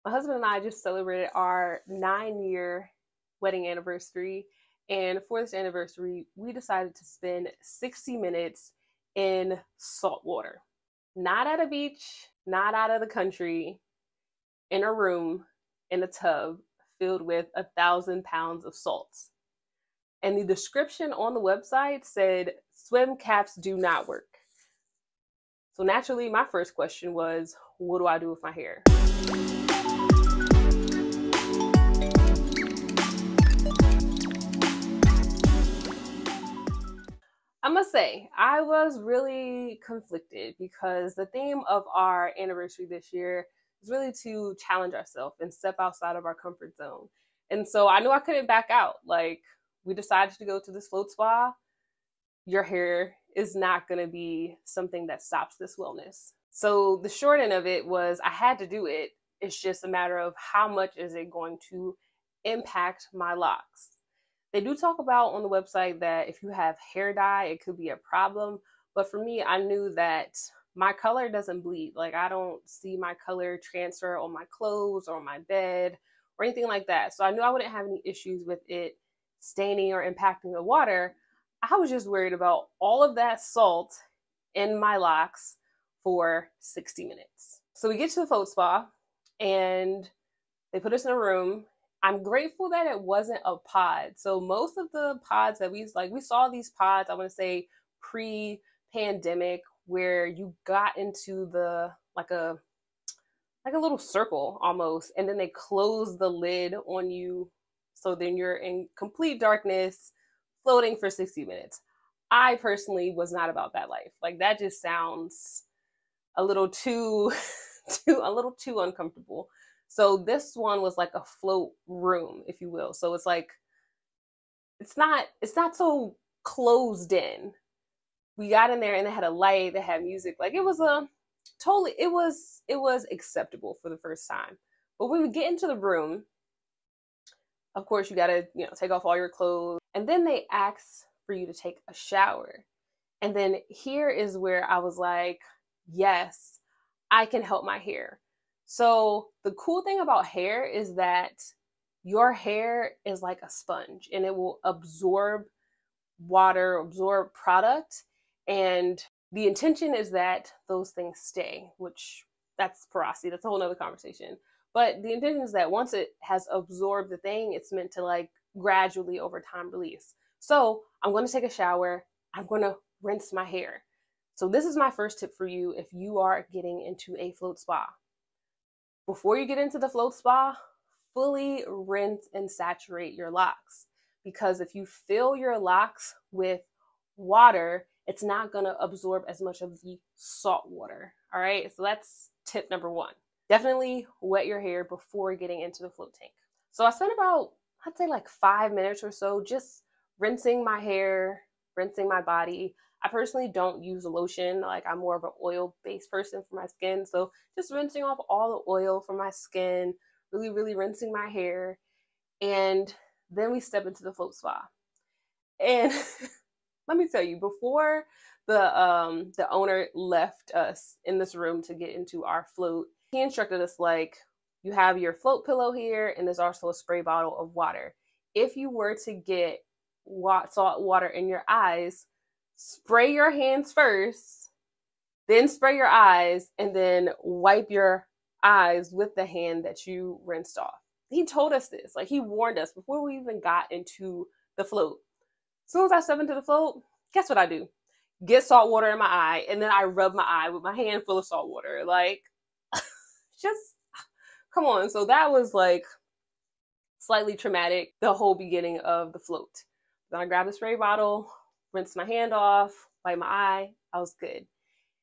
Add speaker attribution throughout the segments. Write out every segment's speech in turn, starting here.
Speaker 1: My husband and I just celebrated our 9-year wedding anniversary. And for this anniversary, we decided to spend 60 minutes in salt water. Not at a beach, not out of the country, in a room, in a tub filled with 1,000 pounds of salt. And the description on the website said swim caps do not work. So naturally, my first question was, what do I do with my hair? I must say, I was really conflicted because the theme of our anniversary this year is really to challenge ourselves and step outside of our comfort zone. And so I knew I couldn't back out. Like, we decided to go to this float spa. Your hair is not going to be something that stops this wellness. So the short end of it was I had to do it. It's just a matter of how much is it going to impact my locks. They do talk about on the website that if you have hair dye, it could be a problem. But for me, I knew that my color doesn't bleed. Like, I don't see my color transfer on my clothes or on my bed or anything like that. So I knew I wouldn't have any issues with it staining or impacting the water. I was just worried about all of that salt in my locks for 60 minutes. So we get to the float spa and they put us in a room. I'm grateful that it wasn't a pod. So most of the pods that we saw these pods, I want to say pre-pandemic, where you got into the like a little circle almost, and then they close the lid on you. So then you're in complete darkness, floating for 60 minutes. I personally was not about that life. Like, that just sounds a little too uncomfortable. So this one was like a float room, if you will. So it's like it's not so closed in. We got in there and they had a light, they had music. Like, it was acceptable for the first time. But when we get into the room, of course you gotta, take off all your clothes. And then they ask for you to take a shower. And then here is where I was like, yes, I can help my hair. So the cool thing about hair is that your hair is like a sponge and it will absorb water, absorb product. And the intention is that those things stay, which that's porosity. That's a whole nother conversation. But the intention is that once it has absorbed the thing, it's meant to like gradually over time release. So I'm going to take a shower. I'm going to rinse my hair. So this is my first tip for you if you are getting into a float spa. Before you get into the float spa, fully rinse and saturate your locks. Because if you fill your locks with water, it's not going to absorb as much of the salt water. All right, so that's tip number one. Definitely wet your hair before getting into the float tank. So I spent about, I'd say like 5 minutes or so just rinsing my hair, rinsing my body. I personally don't use lotion. Like, I'm more of an oil-based person for my skin. So just rinsing off all the oil from my skin, really, really rinsing my hair. And then we step into the float spa. And let me tell you, before the owner left us in this room to get into our float, he instructed us, like, you have your float pillow here, and there's also a spray bottle of water. If you were to get salt water in your eyes, spray your hands first, then spray your eyes, and then wipe your eyes with the hand that you rinsed off. He told us this, like, he warned us before we even got into the float. As soon as I step into the float, guess what I do? Get salt water in my eye, and then I rub my eye with my hand full of salt water. Like, just come on. So that was like slightly traumatic, the whole beginning of the float. Then I grabbed a spray bottle, rinsed my hand off, wipe my eye. I was good.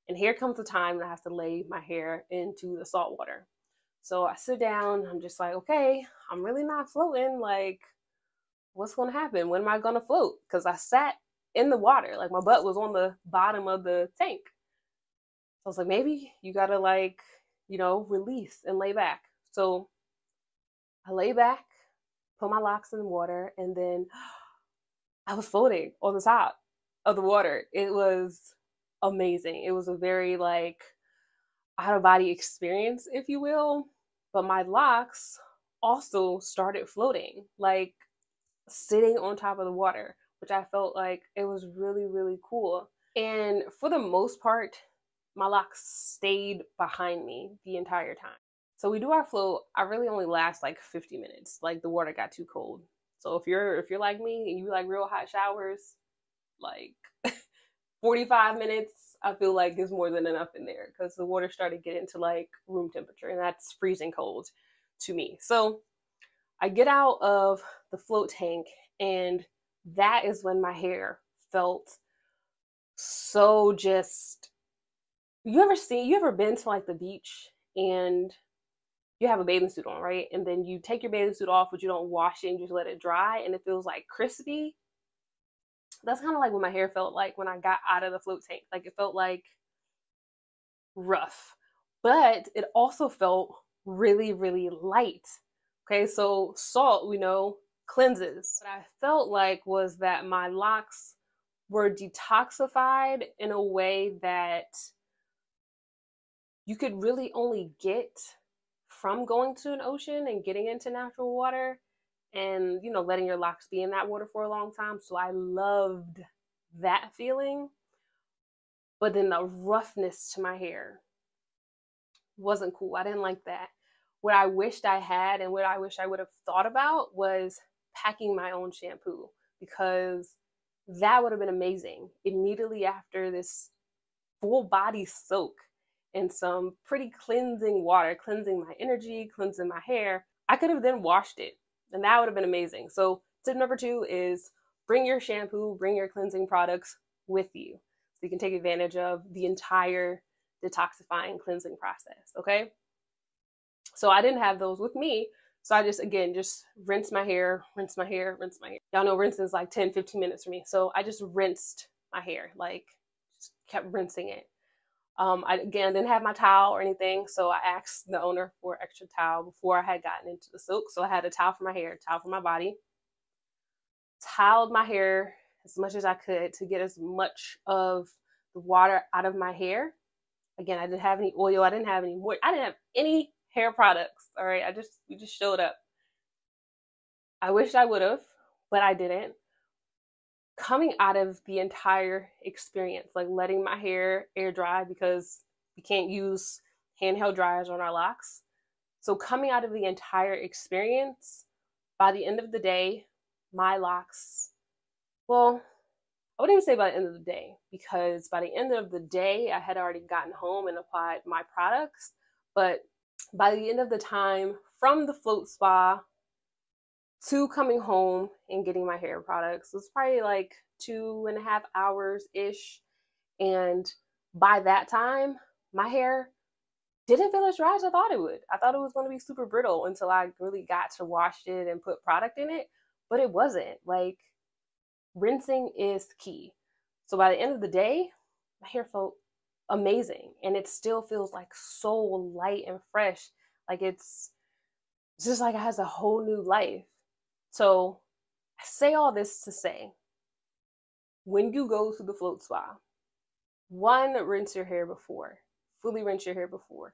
Speaker 1: And here comes the time that I have to lay my hair into the salt water. So I sit down. I'm just like, okay, I'm really not floating. Like, what's going to happen? When am I going to float? Because I sat in the water. Like, my butt was on the bottom of the tank. So I was like, maybe you got to, like, release and lay back. So I lay back, put my locks in the water, and then I was floating on the top of the water. It was amazing. It was a very, like, out of body experience, if you will. but my locks also started floating, like sitting on top of the water, which I felt like it was really, really cool. And for the most part, my locks stayed behind me the entire time. So we do our float. I really only last like 50 minutes. Like the water got too cold. So if you're like me and you like real hot showers, like 45 minutes, I feel like is more than enough in there because the water started getting to like room temperature, and that's freezing cold to me. So I get out of the float tank, and that is when my hair felt so just, you ever been to like the beach and you have a bathing suit on, right? And then you take your bathing suit off, but you don't wash it and just let it dry, and it feels like crispy. That's kind of like what my hair felt like when I got out of the float tank. Like it felt like rough, but it also felt really, really light. Okay, so salt, we know, cleanses. What I felt like was that my locks were detoxified in a way that you could really only get from going to an ocean and getting into natural water and, you know, letting your locks be in that water for a long time. So I loved that feeling. But then the roughness to my hair wasn't cool. I didn't like that. What I wished I had and what I wish I would have thought about was packing my own shampoo, because that would have been amazing. Immediately after this full body soak in some pretty cleansing water, cleansing my energy, cleansing my hair, I could have then washed it, and that would have been amazing. So tip number 2 is bring your shampoo, bring your cleansing products with you so you can take advantage of the entire detoxifying cleansing process, okay? So I didn't have those with me. So I just, again, just rinse my hair, rinse my hair, rinse my hair. Y'all know rinsing is like 10, 15 minutes for me. So I just rinsed my hair, like just kept rinsing it. I, again, didn't have my towel or anything. So I asked the owner for an extra towel before I had gotten into the soak. So I had a towel for my hair, a towel for my body, toweled my hair as much as I could to get as much of the water out of my hair. Again, I didn't have any oil. I didn't have any more. I didn't have any hair products. All right. We just showed up. I wished I would have, but I didn't. Coming out of the entire experience, like letting my hair air dry because we can't use handheld dryers on our locks. So coming out of the entire experience, by the end of the day, my locks, well, I wouldn't even say by the end of the day, because by the end of the day, I had already gotten home and applied my products. But by the end of the time, from the float spa to coming home and getting my hair products, it was probably like 2.5 hours-ish. And by that time, my hair didn't feel as dry as I thought it would. I thought it was going to be super brittle until I really got to wash it and put product in it, but it wasn't. Like, rinsing is key. So by the end of the day, my hair felt amazing, and it still feels like so light and fresh. Like it's just like it has a whole new life. So I say all this to say, when you go to the float spa, 1, rinse your hair before, fully rinse your hair before.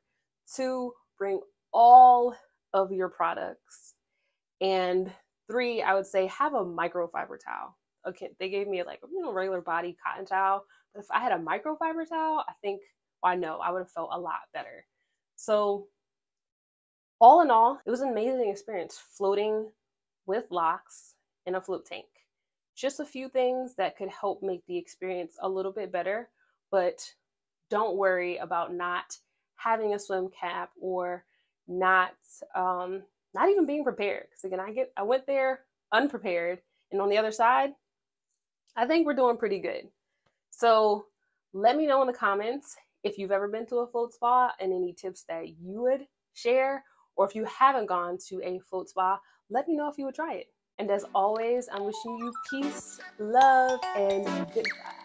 Speaker 1: 2, bring all of your products. And 3, I would say have a microfiber towel. Okay, they gave me like a regular body cotton towel, but if I had a microfiber towel, I think, well, I know I would have felt a lot better. So all in all, it was an amazing experience floating with locks in a float tank. Just a few things that could help make the experience a little bit better, but don't worry about not having a swim cap or not even being prepared. Because again, I went there unprepared, and on the other side, I think we're doing pretty good. So let me know in the comments if you've ever been to a float spa and any tips that you would share, or if you haven't gone to a float spa, let me know if you would try it. And as always, I'm wishing you peace, love, and goodbye.